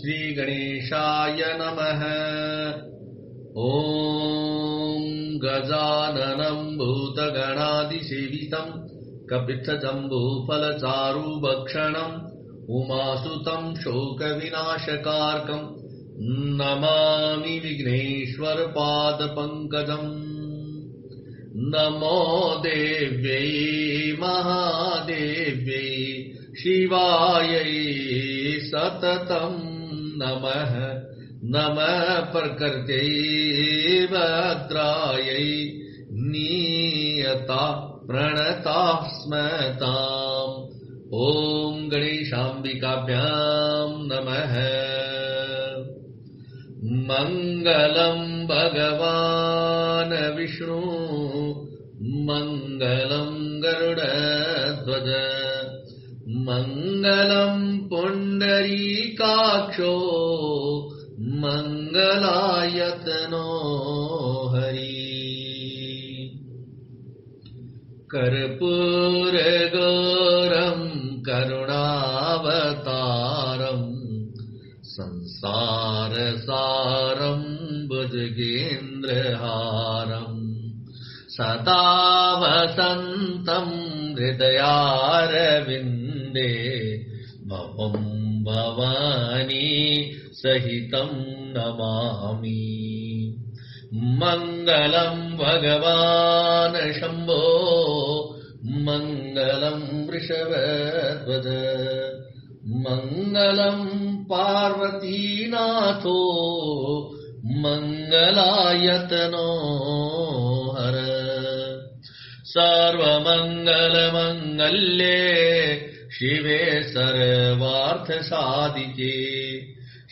श्री गणेशाय नमः। ॐ गजाननं भूतगणादिसेवितं कपित्थजम्बूफलचारुभक्षणम् उमासुतं शोकविनाशकारकं नमामि विघ्नेश्वरपादपङ्कजम्। नमो देव्यै महादेव्यै शिवायै सततं नमः। नमः प्रकृत्यै भद्रायै नियता प्रणताः स्मताम्। ॐ गणेशाम्बिकाभ्यां नमः। मङ्गलं भगवान् विष्णु मङ्गलं गरुडध्वज मङ्गलं पुण्डरीकाक्षो मङ्गलायतनो हरि। कर्पूरगौरं करुणावतारम् संसारसारं भुजगेन्द्रहारम् सदा वसन्तं हृदयारविन्दे भवं भवानी सहितं नमामि। मङ्गलं भगवान् शम्भो मङ्गलं वृषभध्वज मङ्गलं पार्वतीनाथो मङ्गलायतनो हर। सर्वमङ्गलमङ्गल्ये शिवे सर्वार्थसाधिके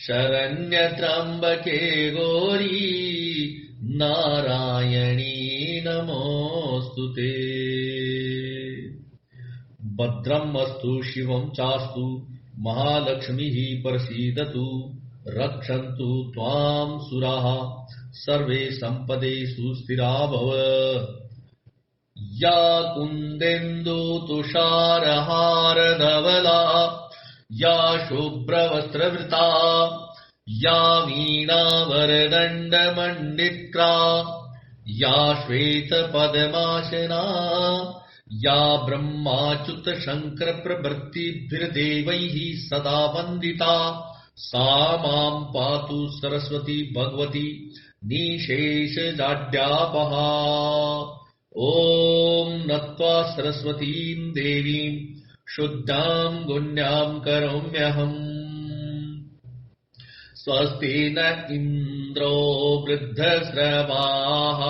शरण्यत्र्यम्बके गौरी नारायणी नमोस्तुते। भद्रमस्तु शिवं चास्तु महालक्ष्मीः प्रसीदतु रक्षन्तु त्वां सुराः सर्वे सम्पदे सुस्थिरा भव। या कुन्देन्दु तुषारहारधवला या शुभ्रवस्त्रवृता या वीणावरदण्डमण्डित्रा या श्वेतपद्मासना या ब्रह्माच्युत शंकर प्रभृतिभिर्देवैः सदा वन्दिता सा मां पातु सरस्वती भगवती निशेषजाड्यापहा। ॐ नत्वा सरस्वतीं देवीं शुद्धां गुण्यां करोम्यहम्। स्वस्ति न इन्द्रो वृद्धश्रवाः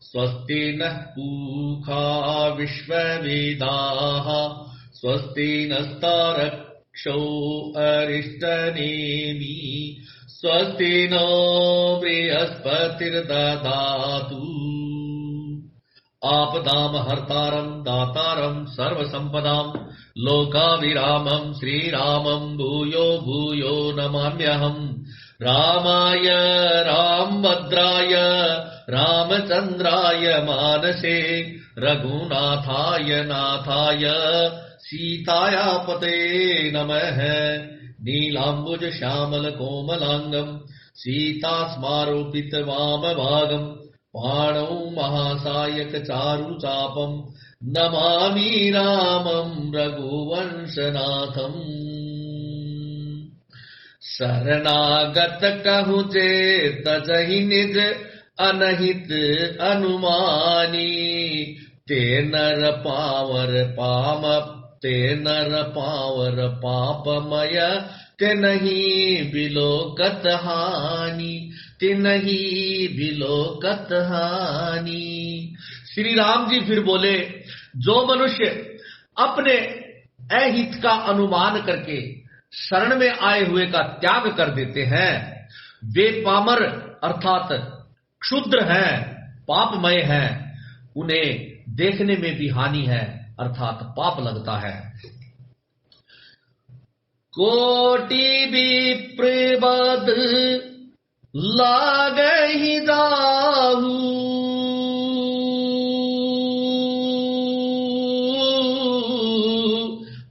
स्वस्ति नः पूषा विश्ववेदाः स्वस्ति नस्तार्क्ष्यो अरिष्टनेमि स्वस्ति नो बृहस्पतिर्दधातु। आपदां हर्तारं दातारं सर्वसम्पदां लोकाभिरामं श्रीरामं भूयो भूयो नमाम्यहम्। रामाय रामभद्राय रामचन्द्राय मानसे रघुनाथाय नाथाय सीताया पते नमः। नीलाम्बुज श्यामल कोमलांगं सीता स्मारोपित वामभागं पाणौ महासायक चारुचापं नमामि रामं रघुवंशनाथम्। शरणागत कहु चेत तजहि निज अनहित अनुमानी ते नर पावर पापमय ते नहीं बिलोकत हानि ते नहीं बिलोकत हानि। श्री राम जी फिर बोले, जो मनुष्य अपने अहित का अनुमान करके शरण में आए हुए का त्याग कर देते हैं वे पामर अर्थात क्षुद्र हैं, पापमय हैं, उन्हें देखने में भी हानि है अर्थात पाप लगता है। कोटि विप्रबद लागहि दाहु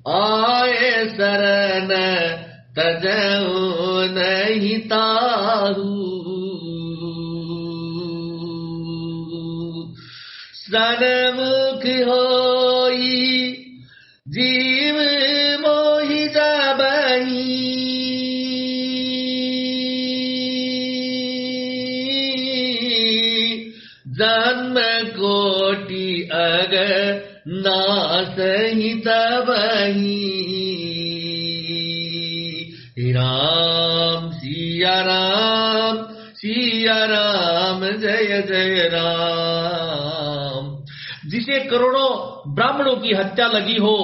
आए शरण तजऊ नहीं ताहू। सनमुख होई जीव मोहि जबहि। जन्म कोटि अगर नासहि तबहि। राम सिया राम जय जय राम। जिसे करोड़ों ब्राह्मणों की हत्या लगी हो,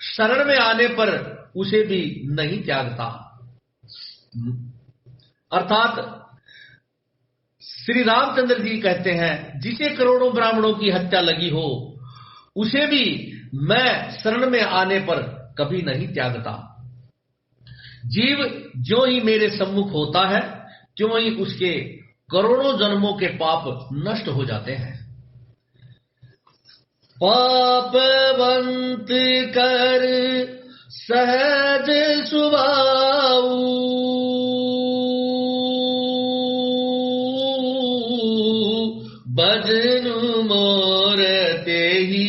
शरण में आने पर उसे भी नहीं त्यागता। अर्थात श्री रामचंद्र जी कहते हैं, जिसे करोड़ों ब्राह्मणों की हत्या लगी हो उसे भी मैं शरण में आने पर कभी नहीं त्यागता। जीव जो ही मेरे सम्मुख होता है त्यों ही उसके करोड़ों जन्मों के पाप नष्ट हो जाते हैं। पापवंत कर सहज सुभाऊ। भजनु मोर तेहि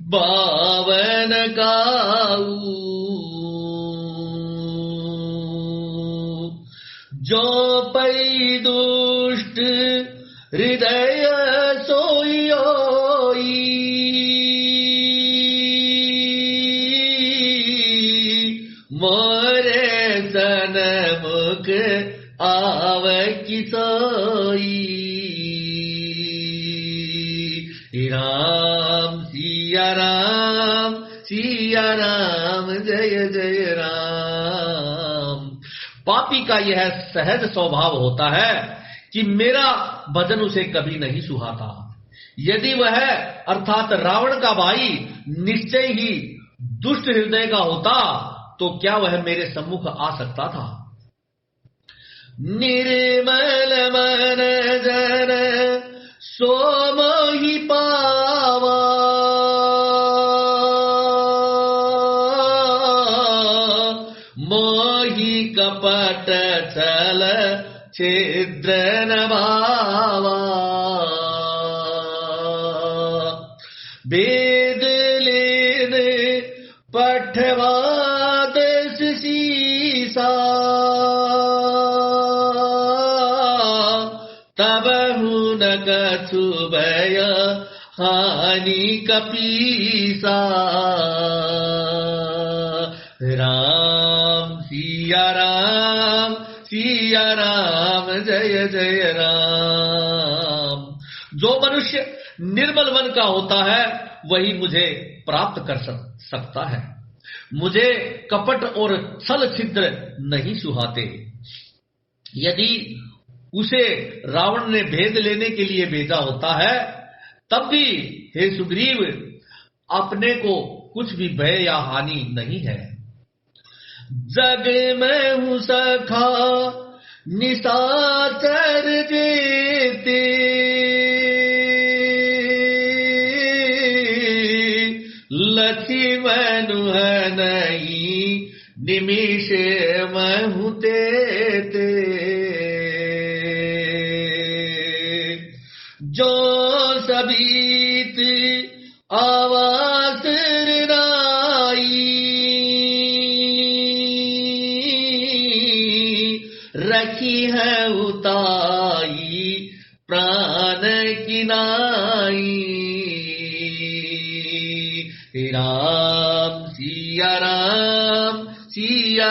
बावन गाऊ। जो पै दुष्ट हृदय सोई। मोरे सनमुख आव की सोई। राम सिया राम जय जय राम। पापी का यह सहज स्वभाव होता है कि मेरा भजन उसे कभी नहीं सुहाता। यदि वह अर्थात रावण का भाई निश्चय ही दुष्ट हृदय का होता तो क्या वह मेरे सम्मुख आ सकता था। निर्मल मन जन सो मोहि पावा। मोहि कपट छल छिद्र न भावा। वेद लेन पठवा दस सीसा। तब न कछु भय हानि कपीसा। राम सिया राम जय जय राम। जो मनुष्य निर्मल मन का होता है वही मुझे प्राप्त कर सकता है। मुझे कपट और छल छिद्र नहीं सुहाते। यदि उसे रावण ने भेद लेने के लिए भेजा होता है तब भी हे सुग्रीव अपने को कुछ भी भय या हानि नहीं है। जग में हूँ सखा निशाचर जेते। लक्ष्मण नहीं निमिष महु तेते। जो सबीत आवास राई। रखी है उताई प्राण की नाई। राम सिया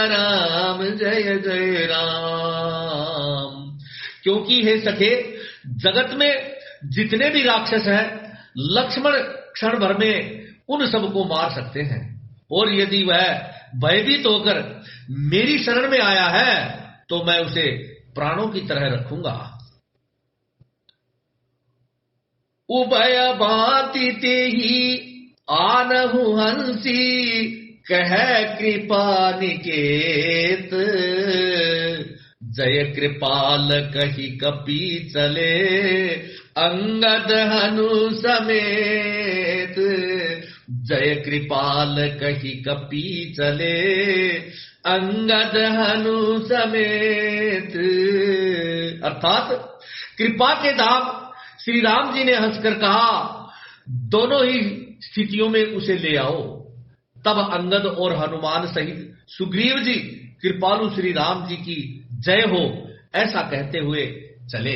राम जय जय राम। क्योंकि हे सखे जगत में जितने भी राक्षस हैं लक्ष्मण क्षण भर में उन सबको मार सकते हैं। और यदि वह भयभीत होकर मेरी शरण में आया है तो मैं उसे प्राणों की तरह रखूंगा। उभय भांति तेहि आनहु हंसी। कह कृपा निकेत जय कृपाल कही कपी चले। अंगद हनु समेत जय कृपाल कही कपी चले, अंगद हनु समेत। अर्थात कृपा के धाम श्री राम जी ने हंसकर कहा, दोनों ही स्थितियों में उसे ले आओ। तब अंगद और हनुमान सहित सुग्रीव जी कृपालु श्री राम जी की जय हो ऐसा कहते हुए चले।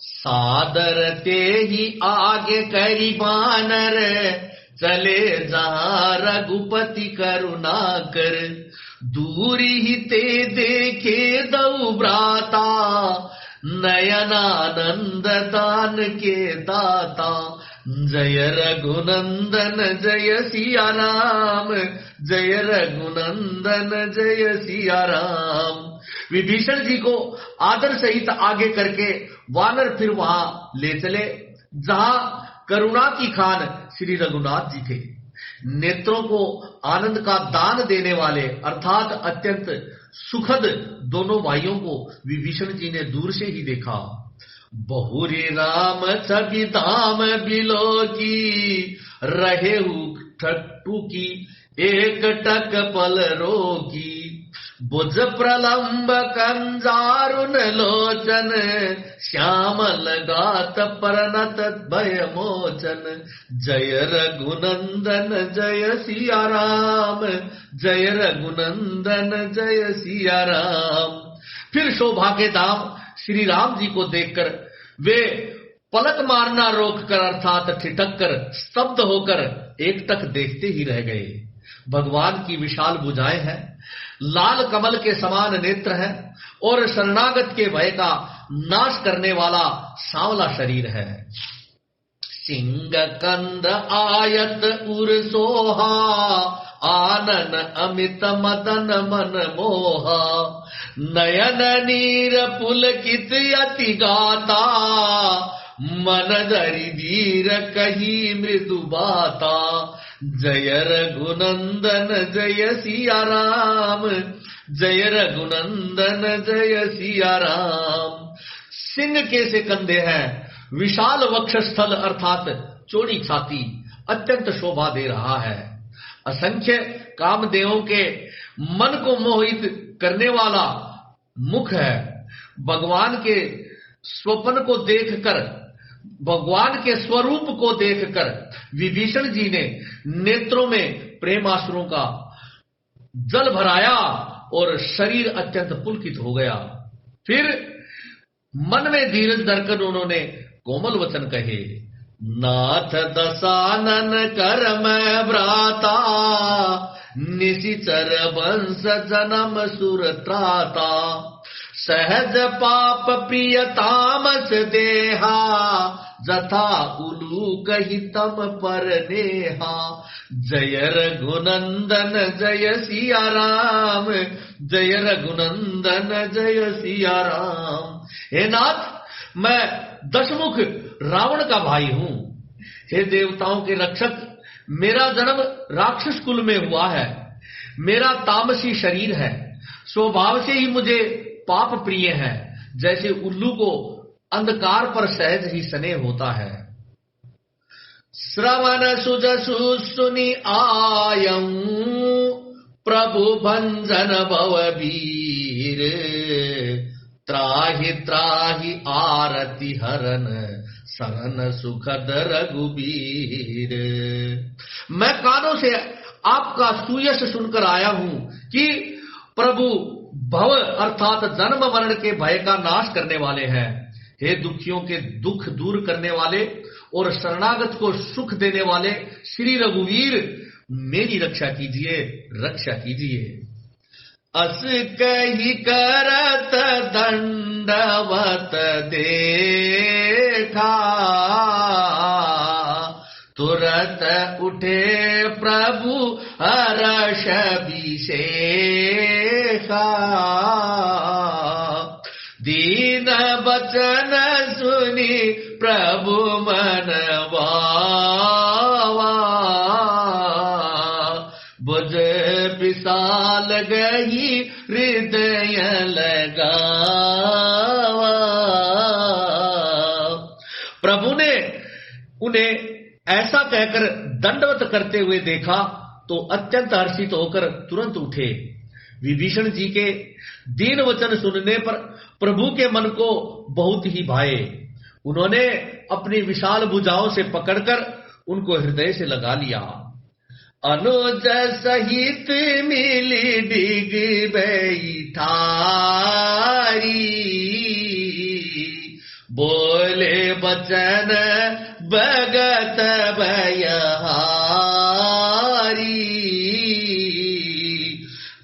सादर ते ही आगे करी बानर, चले जहां रघुपति करुणा कर। दूरी ही ते देखे दऊ भ्राता, नयनानंद दान के दाता। जय रघुनंदन जय सिया राम, जय रघुनंदन जय सिया राम। विभीषण जी को आदर सहित आगे करके वानर फिर वहां ले चले जहां करुणा की खान श्री रघुनाथ जी थे। नेत्रों को आनंद का दान देने वाले अर्थात अत्यंत सुखद दोनों भाइयों को विभीषण जी ने दूर से ही देखा। बहुरी राम छवि धाम बिलो की, रहे ठट्टू की एक टक पल रोकी। बुझ प्रलंब कंजारुन लोचन, श्यामल गात परनत भय मोचन। जय रघुनंदन जय सिया राम, जय रघुनंदन जय सिया राम। फिर शोभा के धाम श्री राम जी को देखकर वे पलक मारना रोककर अर्थात ठिठक कर स्तब्ध होकर एकटक देखते ही रह गए। भगवान की विशाल भुजाएं हैं, लाल कमल के समान नेत्र है और शरणागत के भय का नाश करने वाला सांवला शरीर है। सिंह कंद आयत उर सोहा, आनन अमित मदन मन मोहा। नयन नीर पुलकित अति गाता, मन धरि धीर कही मृदु बाता। जय रघुनंदन जय सिया राम, जय रघुनंदन जय सिया राम। सिंह के से कंधे हैं, विशाल वक्षस्थल अर्थात चौड़ी छाती अत्यंत शोभा दे रहा है। असंख्य कामदेवों के मन को मोहित करने वाला मुख है। भगवान के स्वप्न को देखकर, भगवान के स्वरूप को देखकर विभीषण जी ने नेत्रों में प्रेमाश्रुओं का जल भराया और शरीर अत्यंत पुलकित हो गया। फिर मन में धीरज धरकर उन्होंने कोमल वचन कहे। नाथ दसानन कर मैं भ्राता, निशिचर वंश जन्म सुर त्राता। सहज पाप प्रिय तामस देहा, जथा उलूक हितम पर नेहा। जय रघुनंदन जय सिया राम, जय रघुनंदन जय सिया राम। हे नाथ, मैं दशमुख रावण का भाई हूं। हे देवताओं के रक्षक, मेरा जन्म राक्षस कुल में हुआ है। मेरा तामसी शरीर है, स्वभाव से ही मुझे पाप प्रिय है। जैसे उल्लू को अंधकार पर सहज ही स्नेह होता है। श्रवण सुजसु सुनि आयं, प्रभु भंजन भववीर। त्राहि त्राहि आरति हरन, शरण सुखद रघुबीर। मैं कानों से आपका सुयश सुनकर आया हूं कि प्रभु भव अर्थात जन्म मरण के भय का नाश करने वाले हैं। हे दुखियों के दुख दूर करने वाले और शरणागत को सुख देने वाले श्री रघुवीर, मेरी रक्षा कीजिए, रक्षा कीजिए। अस कही करत दंडवत देखा, तुरत उठे प्रभु हर्ष विशेषा। दीन बचन सुनी प्रभु मन भावा, बुझ विशाल गई हृदय लगावा। प्रभु ने उन्हें ऐसा कहकर दंडवत करते हुए देखा तो अत्यंत हर्षित होकर तुरंत उठे। विभीषण जी के दीन वचन सुनने पर प्रभु के मन को बहुत ही भाए। उन्होंने अपनी विशाल भुजाओं से पकड़कर उनको हृदय से लगा लिया। अनुज सहित मिली डिग बैठारी, बोले बचन भगत भयहारी,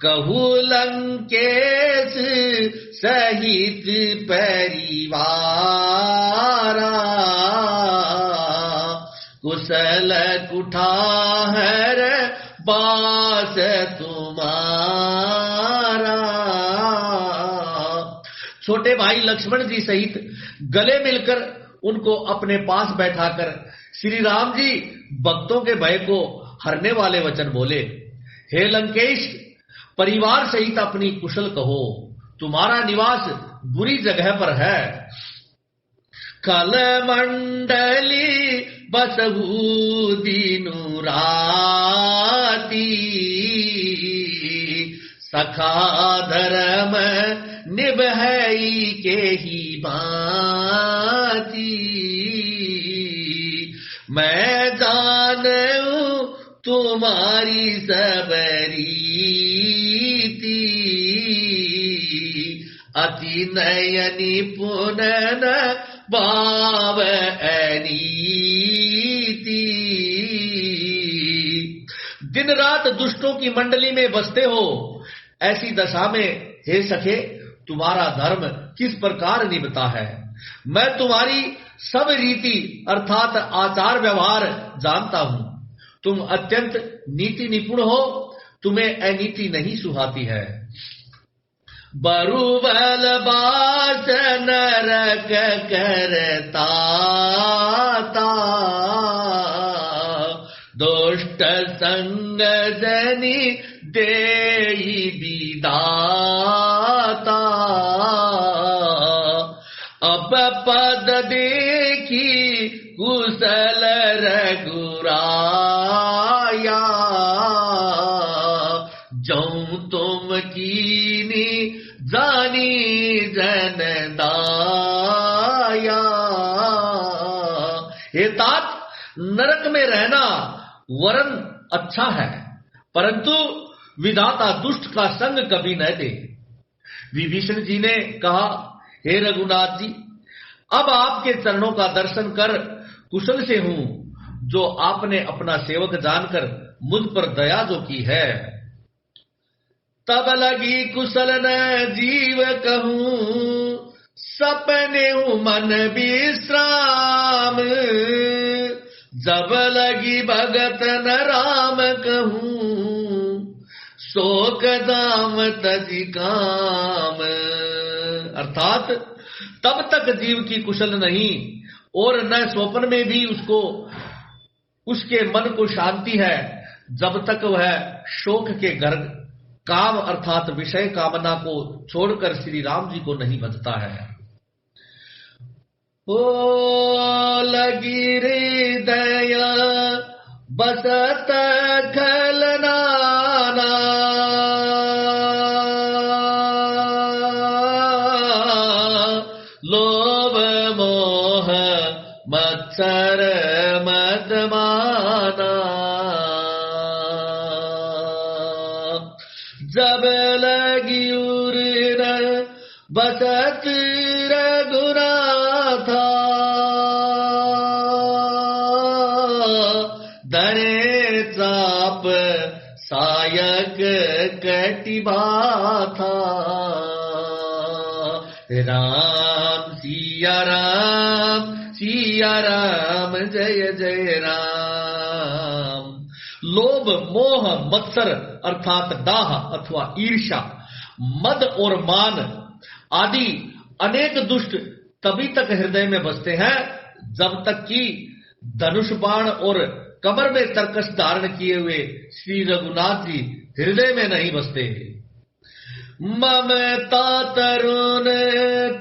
कहू लंकेश सहित परिवारा, कुशल कुठार बास तुम्हारा। छोटे भाई लक्ष्मण जी सहित गले मिलकर उनको अपने पास बैठाकर श्री राम जी भक्तों के भय को हरने वाले वचन बोले। हे लंकेश, परिवार सहित अपनी कुशल कहो, तुम्हारा निवास बुरी जगह पर है। कल मंडली बसहु दीनु राती, सखा धर्म निभई के ही भांति, मैं जानूं तुम्हारी सब रीति, अति नयनी पुनन भाव अनीति। दिन रात दुष्टों की मंडली में बसते हो, ऐसी दशा में हे सखे तुम्हारा धर्म किस प्रकार निभता है। मैं तुम्हारी सब रीति अर्थात आचार व्यवहार जानता हूं। तुम अत्यंत नीति निपुण हो, तुम्हें अनीति नहीं सुहाती है। बरुबल बास नरक करता, दुष्ट संग जनी देई विदाता, अब पद देखी कुशल रघुराया, जऊं तुम कीनी जानी जन दाया। हे तात, नरक में रहना वरन अच्छा है, परंतु विधाता दुष्ट का संग कभी न दे। विभीषण जी ने कहा, हे रघुनाथ जी, अब आपके चरणों का दर्शन कर कुशल से हूं, जो आपने अपना सेवक जानकर मुझ पर दया जो की है। तब लगी कुशल न जीव कहूं, सपने मन विश्राम, जब लगी भगत न राम कहूं, शोक दाम तजी काम। अर्थात तब तक जीव की कुशल नहीं और न स्वप्न में भी उसको उसके मन को शांति है, जब तक वह शोक के गर्भ काम अर्थात विषय कामना को छोड़कर श्री राम जी को नहीं भजता है। ओ लगी हृदय बसत खलनाना, लोभ मोह मत्सर मदमाना, जब लगी उर बसत रघुनाथा, धरे चाप सायक कटिबा था। राम सिया राम सिया राम जय जय राम। लोभ मोह मत्सर अर्थात दाह अथवा ईर्ष्या, मद और मान आदि अनेक दुष्ट तभी तक हृदय में बसते हैं जब तक कि धनुष बाण और कमर में तरकस धारण किए हुए श्री रघुनाथ जी हृदय में नहीं बसते। ममता तरुण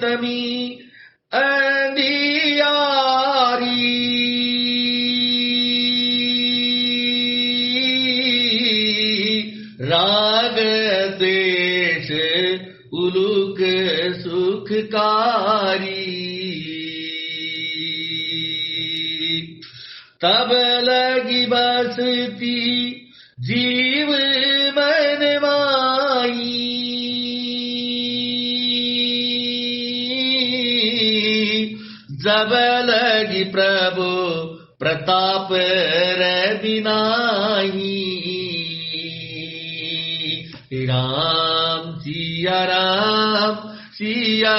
तमी अंधियारी, द्वेष उलूक सुखकारी। तब लगी बसती जीव मन माई, जब लगी प्रभु प्रताप रविनाही। राम सिया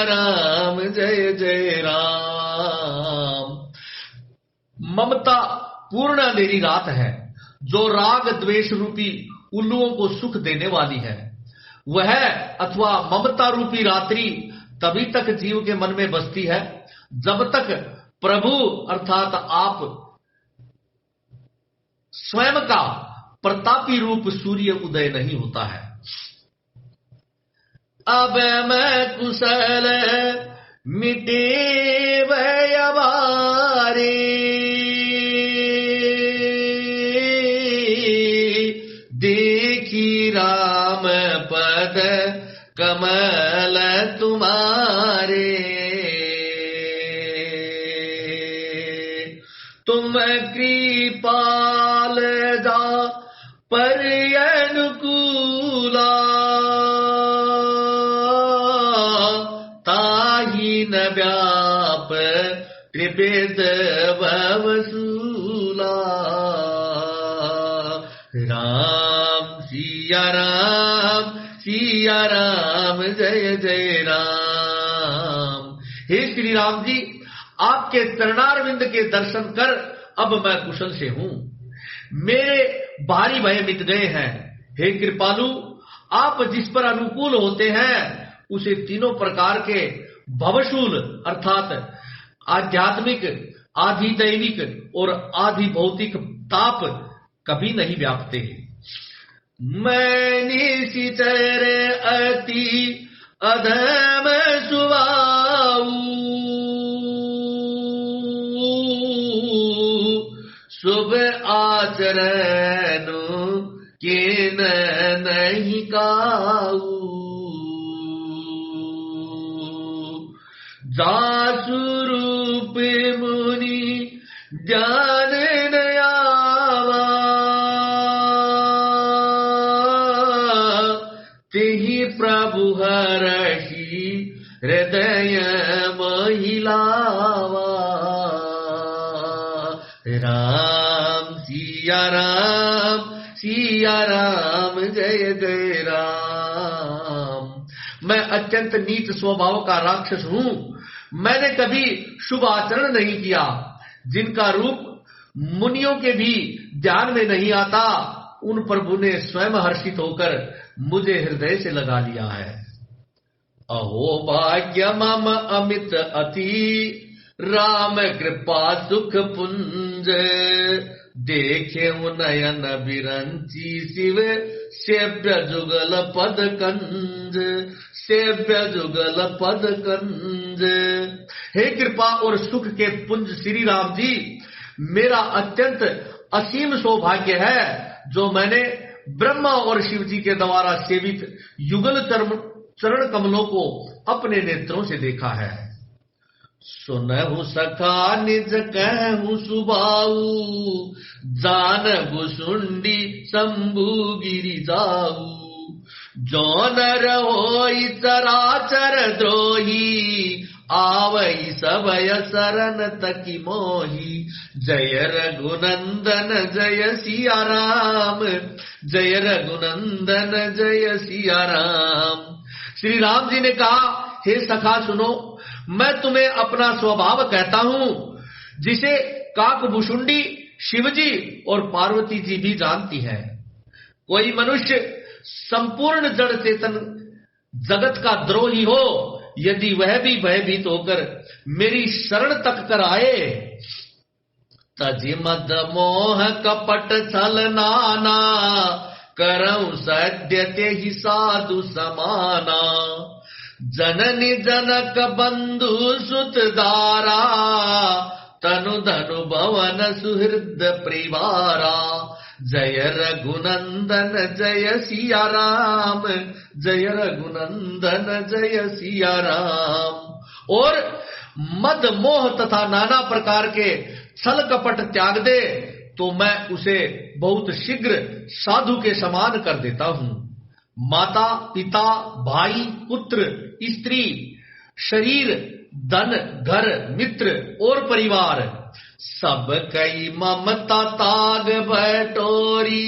राम जय जय राम। ममता पूर्ण अंधेरी रात है जो राग द्वेष रूपी उल्लुओं को सुख देने वाली है। वह अथवा ममता रूपी रात्रि तभी तक जीव के मन में बसती है जब तक प्रभु अर्थात आप स्वयं का प्रतापी रूप सूर्य उदय नहीं होता है। अब मैं कुशल मिटे व्यवहारे, देखी राम पद कमल तुम्हारे। तुम कृपाल जा पर अनुकूला, ताही न व्याप त्रिपेद भवसूला। राम सिया राम जय जय राम। हे श्री राम जी, आपके चरणारविंद के दर्शन कर अब मैं कुशल से हूं। मेरे भारी भय मिट गए हैं। हे कृपालु, आप जिस पर अनुकूल होते हैं उसे तीनों प्रकार के भवशूल अर्थात आध्यात्मिक, आधि दैविक और आधि भौतिक ताप कभी नहीं व्यापते। मैं निशिचर अति अधम सुवाऊ, शुभ आचरण के नहीं काऊ। जासु रूप मुनि ज्ञान नयावा, तेहि प्रभु हरषि हृदय महिलावा। राम सिया राम जय जय राम। मैं अत्यंत नीच स्वभाव का राक्षस हूं। मैंने कभी शुभ आचरण नहीं किया। जिनका रूप मुनियों के भी ध्यान में नहीं आता, उन प्रभु ने स्वयं हर्षित होकर मुझे हृदय से लगा लिया है। अहो भाग्य मम अमित अति, राम कृपा सुख पुंज। देखे नयन बिरंची शिव सेव्य जुगल पद कंज, सेव्य जुगल पद कंज। हे कृपा और सुख के पुंज श्री राम जी, मेरा अत्यंत असीम सौभाग्य है जो मैंने ब्रह्मा और शिव जी के द्वारा सेवित युगल चरण कमलों को अपने नेत्रों से देखा है। सुनहु सखा निज कहूं सुबाऊ, जान भुसुंडी शंभु गिरि जाऊ। जौन रहोई चराचर द्रोही, आवई सबय शरण तकी मोही। जय रघुनंदन जय सिया राम, जय रघुनंदन जय सिया राम। श्री राम जी ने कहा, हे सखा सुनो, मैं तुम्हें अपना स्वभाव कहता हूं जिसे काकभुषुंडी शिवजी और पार्वती जी भी जानती है। कोई मनुष्य संपूर्ण जड़ चेतन जगत का द्रोही हो, यदि वह भी भयभीत होकर मेरी शरण तक कर आए, तजि मद मोह कपट छल नाना, करऊं सद्य ते ही साधु समाना। जननी जनक बंधु सुत दारा, तनु धनु भवन सुहृद परिवारा। जय रघुनंदन जय सिया राम, जय रघुनंदन जय सिया राम। और मद मोह तथा नाना प्रकार के छल कपट त्याग दे तो मैं उसे बहुत शीघ्र साधु के समान कर देता हूं। माता पिता भाई पुत्र स्त्री शरीर धन घर मित्र और परिवार सब कई ममता ताग बटोरी,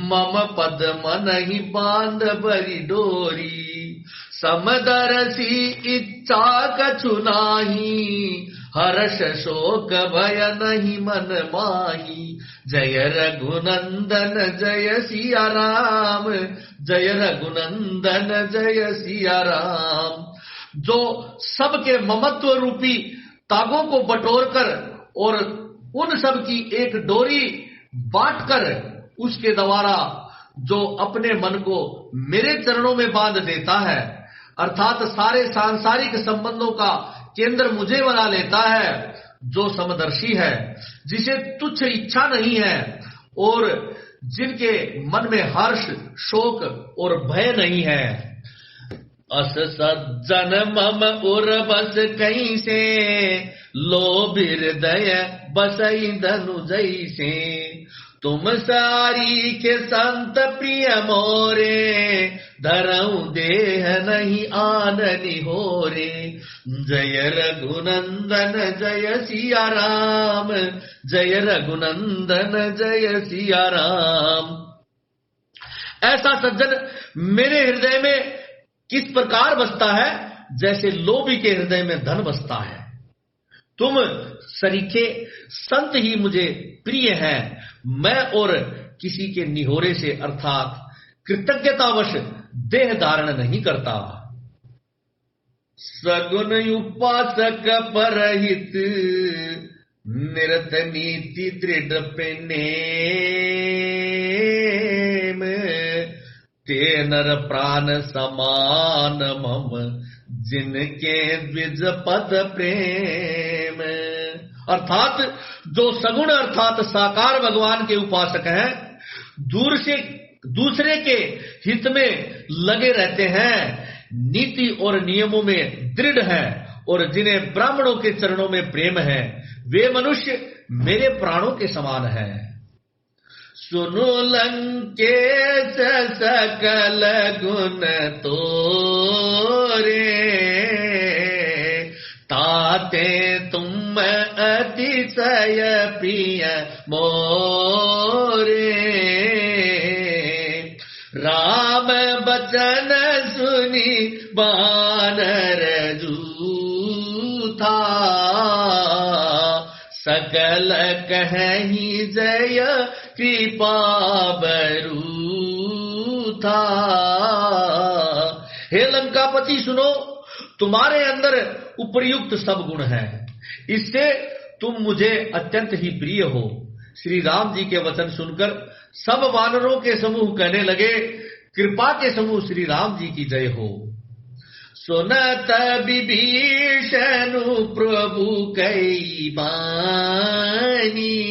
मम पद मन ही बांध बरी डोरी। समदरसी इच्छा कछु नाही, हर्ष शोक भय नहीं मन माही। जय रघुनंदन जय सिया राम, जय रघुनंदन जय सिया राम। जो सबके ममत्व रूपी तागों को बटोरकर और उन सब की एक डोरी बांटकर उसके द्वारा जो अपने मन को मेरे चरणों में बांध देता है, अर्थात सारे सांसारिक संबंधों का केंद्र मुझे बना लेता है, जो समदर्शी है, जिसे तुच्छ इच्छा नहीं है और जिनके मन में हर्ष शोक और भय नहीं है। अस सज्जन मम उर बस कहीं से, लोभ हृदय बसई धनु जैसे। तुम सारी के संत प्रिय मोरे, धरऊ देह नहीं आननी हो रे। जय रघुनंदन जय सिया राम, जय रघुनंदन जय सिया राम। ऐसा सज्जन मेरे हृदय में किस प्रकार बसता है, जैसे लोभी के हृदय में धन बसता है। तुम सरीखे संत ही मुझे प्रिय हैं। मैं और किसी के निहोरे से अर्थात कृतज्ञतावश देह धारण नहीं करता। सगुन उपासक परहित, निरत नीति दृढ़ प्रेम। ते नर प्राण समान मम, जिनके द्विज पद प्रेम। अर्थात जो सगुण अर्थात साकार भगवान के उपासक हैं, दूर से दूसरे के हित में लगे रहते हैं, नीति और नियमों में दृढ़ हैं और जिन्हें ब्राह्मणों के चरणों में प्रेम है, वे मनुष्य मेरे प्राणों के समान हैं। सुनो लंकेश सकल गुण तोरे, ताते तुम अतिशय प्रिय मोरे। राम बचन सुनी बानर जूथा, सकल कहीं जय कृपा बरू था। हे लंकापति सुनो, तुम्हारे अंदर उपर्युक्त सब गुण हैं, इससे तुम मुझे अत्यंत ही प्रिय हो। श्री राम जी के वचन सुनकर सब वानरों के समूह कहने लगे, कृपा के समूह श्री राम जी की जय हो। सुनत विभीषण प्रभु कई बानी,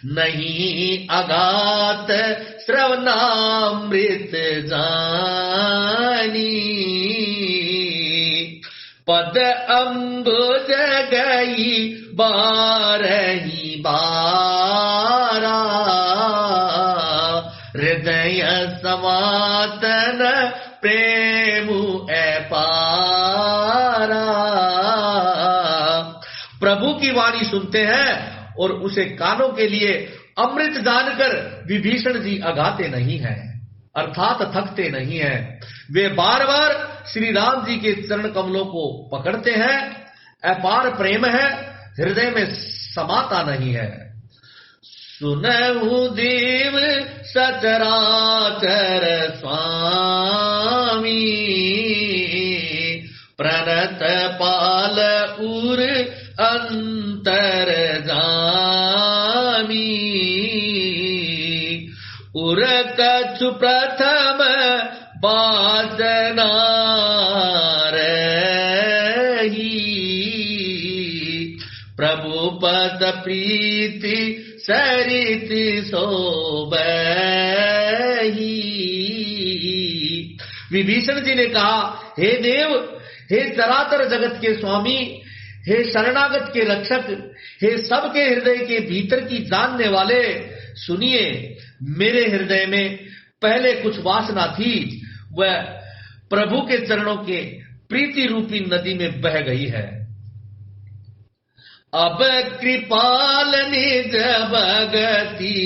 नहीं अगात श्रवणामृत जानी। पद अम्बुज गई बारही बारा, हृदय समातन प्रेमु अपारा। प्रभु की वाणी सुनते हैं और उसे कानों के लिए अमृत जानकर विभीषण जी अगाते नहीं हैं, अर्थात थकते नहीं हैं। वे बार बार श्री राम जी के चरण कमलों को पकड़ते हैं। अपार प्रेम है, हृदय में समाता नहीं है। सुनहु देव सचराचर स्वामी, प्रणत पाल उर अंतर जामी। उर कछु प्रथम बाजना रही, प्रभु पद प्रीति सरित सोबही। विभीषण जी ने कहा, हे देव, हे चराचर जगत के स्वामी, हे शरणागत के रक्षक, हे सबके हृदय के भीतर की जानने वाले, सुनिए, मेरे हृदय में पहले कुछ वासना थी, वह प्रभु के चरणों के प्रीति रूपी नदी में बह गई है। अब कृपाल निज भगति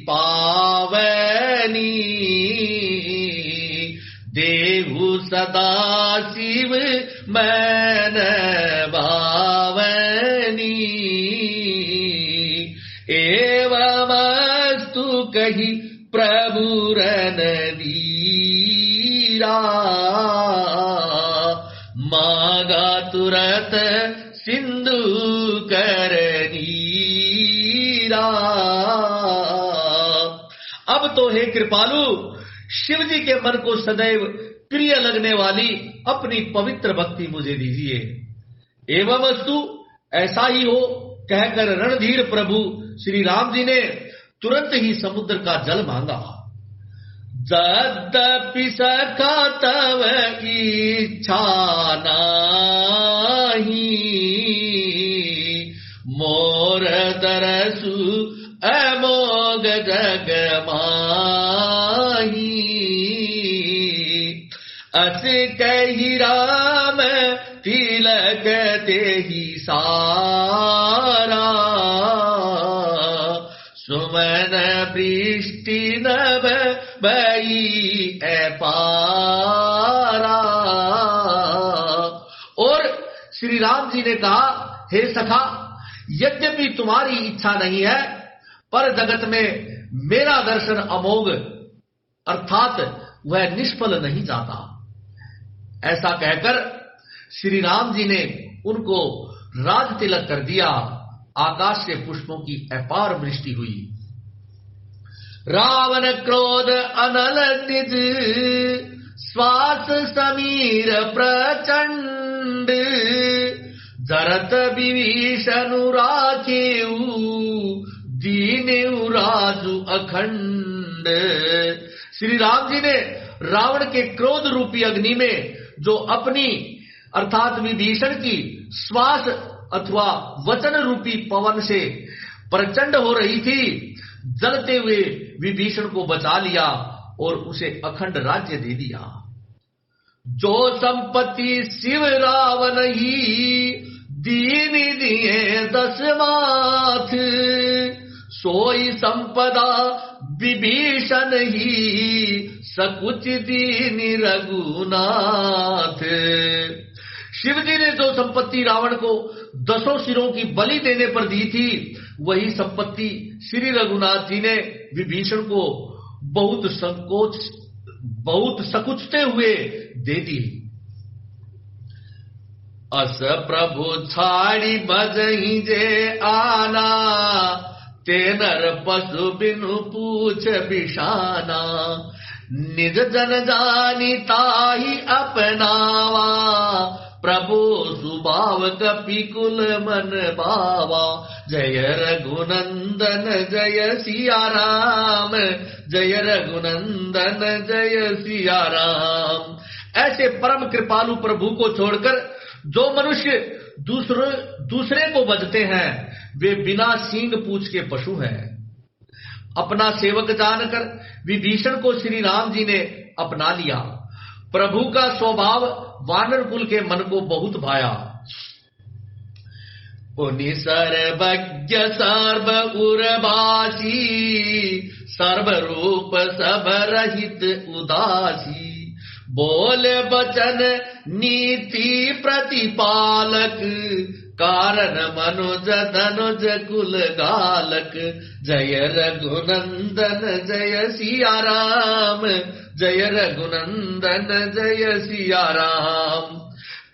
पावनी, देहु सदा शिव मन भावनी। एवमस्तु कही प्रभु रणधीरा, मागा तुरत सिंधु कर नीरा। अब तो हे कृपालु, शिव जी के मन को सदैव प्रिय लगने वाली अपनी पवित्र भक्ति मुझे दीजिए। एवं वस्तु ऐसा ही हो कहकर रणधीर प्रभु श्री राम जी ने तुरंत ही समुद्र का जल मांगा। यद्यपि सखा तव इच्छा नाही, मोर दरसु अमोघ जग माही। अस कही राम तिलक तेहि सारा, सुमन वृष्टि नभ भई अपारा। और श्री राम जी ने कहा, हे सखा, यद्यपि तुम्हारी इच्छा नहीं है, पर जगत में मेरा दर्शन अमोघ अर्थात वह निष्फल नहीं जाता। ऐसा कहकर श्री राम जी ने उनको राज तिलक कर दिया। आकाश से पुष्पों की अपार वृष्टि हुई। रावण क्रोध अनल निज, श्वास समीर प्रचंड, जरत विभीषण राखेऊ, दीनेऊ राजु अखंड। श्री राम जी ने रावण के क्रोध रूपी अग्नि में जो अपनी अर्थात विभीषण की श्वास अथवा वचन रूपी पवन से प्रचंड हो रही थी, जलते हुए विभीषण को बचा लिया और उसे अखंड राज्य दे दिया। जो संपत्ति शिव रावण ही दीन दिए दस माथ, सोई संपदा विभीषण ही सकुच दीन रघुनाथ। शिव जी ने जो संपत्ति रावण को 10 सिरों की बलि देने पर दी थी, वही संपत्ति श्री रघुनाथ जी ने विभीषण को बहुत सकुचते हुए दे दी। अस प्रभु छाड़ी बजही जे आना, ते नर पशु बिनु पूछ बिशाना, निज जन जानी ताही अपनावा, प्रभु सुभाव कपिकुल मन भावा। जय रघुनंदन जय सिया राम, जय रघुनंदन जय सिया राम। ऐसे परम कृपालु प्रभु को छोड़कर जो मनुष्य दूसरे को भजते हैं, वे बिना सींग पूछ के पशु हैं। अपना सेवक जानकर विभीषण को श्री राम जी ने अपना लिया। प्रभु का स्वभाव वानर कुल के मन को बहुत भाया। उनि सर्वज्ञ सर्व उर्वासी, सर्वरूप सब रहित उदासी, बोल बचन नीति प्रतिपालक, कारण मनुज धनुज कुल गालक। जय रघुनंदन जय सिया राम, जय रघुनंदन जय सिया राम।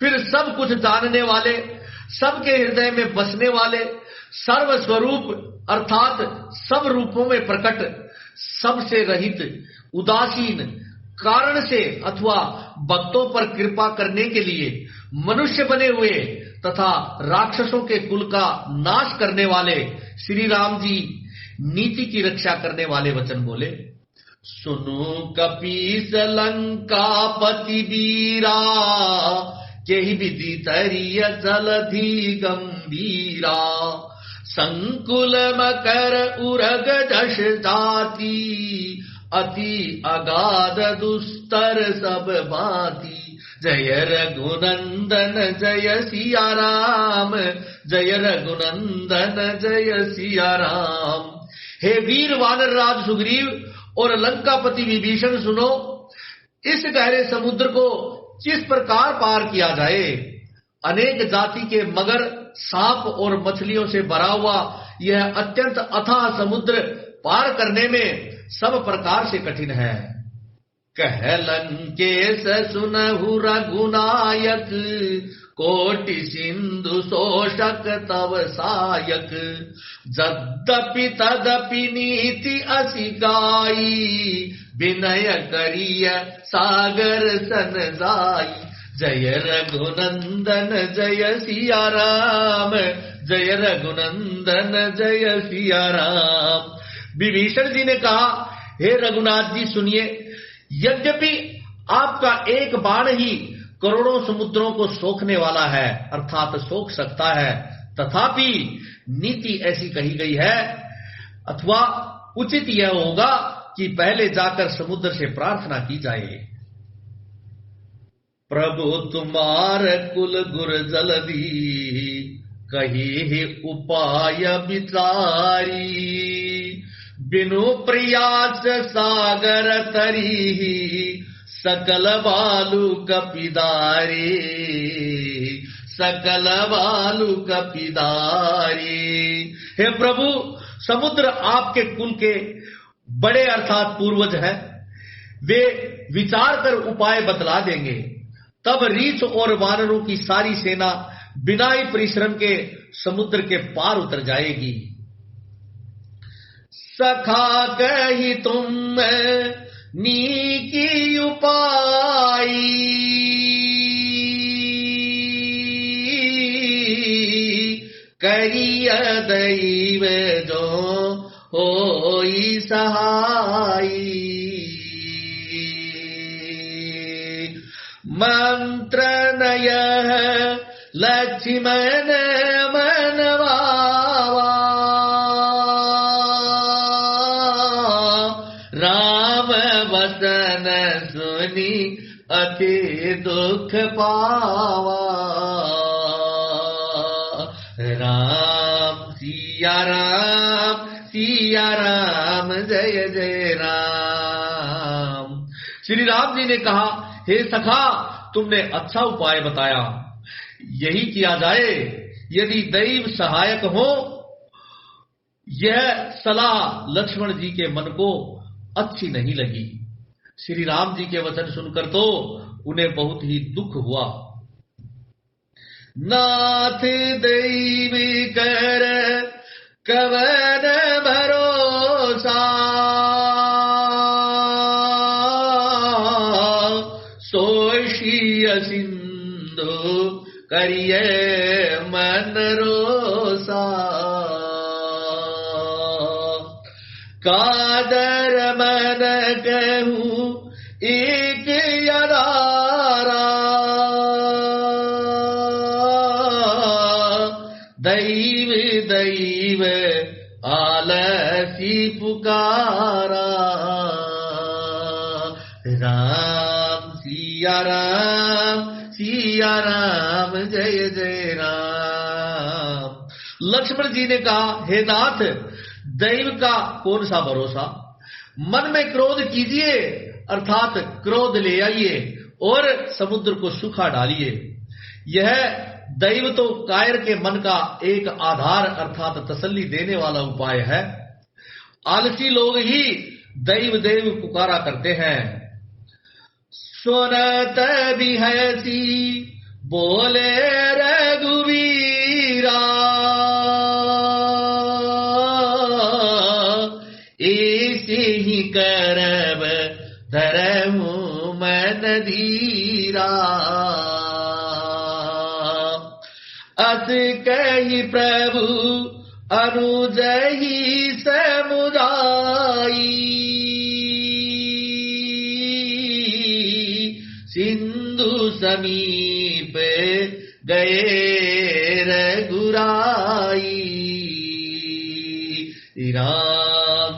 फिर सब कुछ जानने वाले, सबके हृदय में बसने वाले, सर्वस्वरूप अर्थात सब रूपों में प्रकट, सबसे रहित, उदासीन, कारण से अथवा भक्तों पर कृपा करने के लिए मनुष्य बने हुए तथा राक्षसों के कुल का नाश करने वाले श्री राम जी नीति की रक्षा करने वाले वचन बोले। सुनु कपीस लंकापति वीरा, केहि विधि तरिय जलधि गंभीरा। संकुल मकर उरग जश जाति, अति अगाध दुस्तर सब भांति। जय रघुनंदन जय सिया राम, जय रघुनंदन जय सिया राम। हे वीर वानर राज सुग्रीव और लंकापति विभीषण, सुनो, इस गहरे समुद्र को किस प्रकार पार किया जाए। अनेक जाति के मगर, सांप और मछलियों से भरा हुआ यह अत्यंत अथाह समुद्र पार करने में सब प्रकार से कठिन है। कह लंकेश सुनहु रघुनायक, कोटि सिंधु शोषक तव सायक। यद्यपि तदपि नीति असि गाई, विनय करिय सागर सन जाई। जय रघुनंदन जय सिया राम, जय रघुनंदन जय सिया राम। विभीषण जी ने कहा, हे रघुनाथ जी सुनिए, यद्यपि आपका एक बाण ही करोड़ों समुद्रों को सोखने वाला है, अर्थात सोख सकता है, तथापि नीति ऐसी कही गई है, अथवा उचित यह होगा कि पहले जाकर समुद्र से प्रार्थना की जाए। प्रभु तुम्हार कुल गुर जलधि, कही उपाय विचारी। बिनु प्रयास सागर तरी, सकल बालु कपिदारे। सकल बालु कपिदारे। हे प्रभु, समुद्र आपके कुल के बड़े अर्थात पूर्वज हैं, वे विचार कर उपाय बतला देंगे। तब रीछ और वानरों की सारी सेना बिना ही परिश्रम के समुद्र के पार उतर जाएगी। सखा कही तुम नीकी उपाई, करिय दैव जो होई सहाई। मंत्र नय लक्ष्मण मनवा, राम वसन सुनी अति दुख पावा। राम सिया राम, सिया राम जय जय राम। श्री राम जी ने कहा, हे सखा, तुमने अच्छा उपाय बताया, यही किया जाए। यदि दैव सहायक हो। यह सलाह लक्ष्मण जी के मन को अच्छी नहीं लगी। श्री राम जी के वचन सुनकर तो उन्हें बहुत ही दुख हुआ। नाथ दैव कर कवन भरोसा, सोषिय सिंधु करिय मन रोसा। कादर मन कहूँ एक यदारा, दैव दैव आलसी पुकारा। राम सिया राम, सिया राम जय जय राम। लक्ष्मण जी ने कहा, हे नाथ, दैव का कौन सा भरोसा। मन में क्रोध कीजिए, अर्थात क्रोध ले आइए और समुद्र को सूखा डालिए। यह दैव तो कायर के मन का एक आधार अर्थात तसल्ली देने वाला उपाय है। आलसी लोग ही दैव देव पुकारा करते हैं। सुनत बिहसी बोले रघुवीरा, ऐसे ही करब धरहूं मन धीरा। अस कही प्रभु अनुज ही समुदायी सिंधु समीप गए रघुराई। राम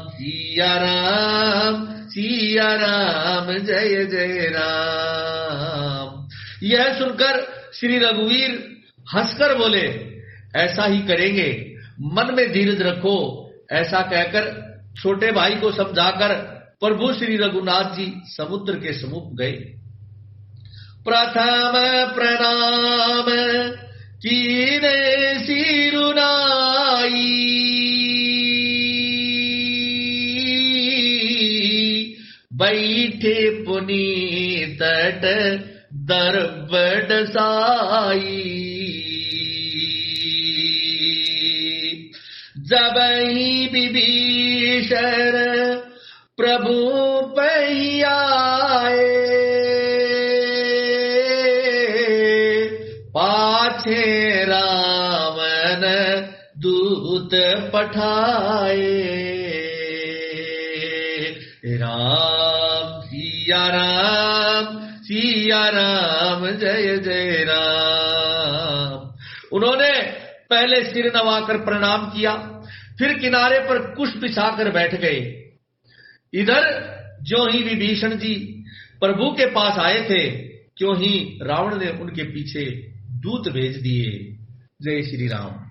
सिया राम जय जय राम। यह सुनकर श्री रघुवीर हंसकर बोले, ऐसा ही करेंगे, मन में धीरज रखो। ऐसा कहकर छोटे भाई को समझाकर प्रभु श्री रघुनाथ जी समुद्र के समीप गए। प्रथम प्रणाम कीने सिरुनाई बैठे पुनीत तट दरबड साई। जब ही विभीषण प्रभु पहियाए पाछे रावण दूत पठाए। सिया राम जय जय राम। उन्होंने पहले सिर नवाकर प्रणाम किया, फिर किनारे पर कुश बिछाकर बैठ गए। इधर जो ही विभीषण जी प्रभु के पास आए थे, क्यों ही रावण ने उनके पीछे दूत भेज दिए। जय श्री राम।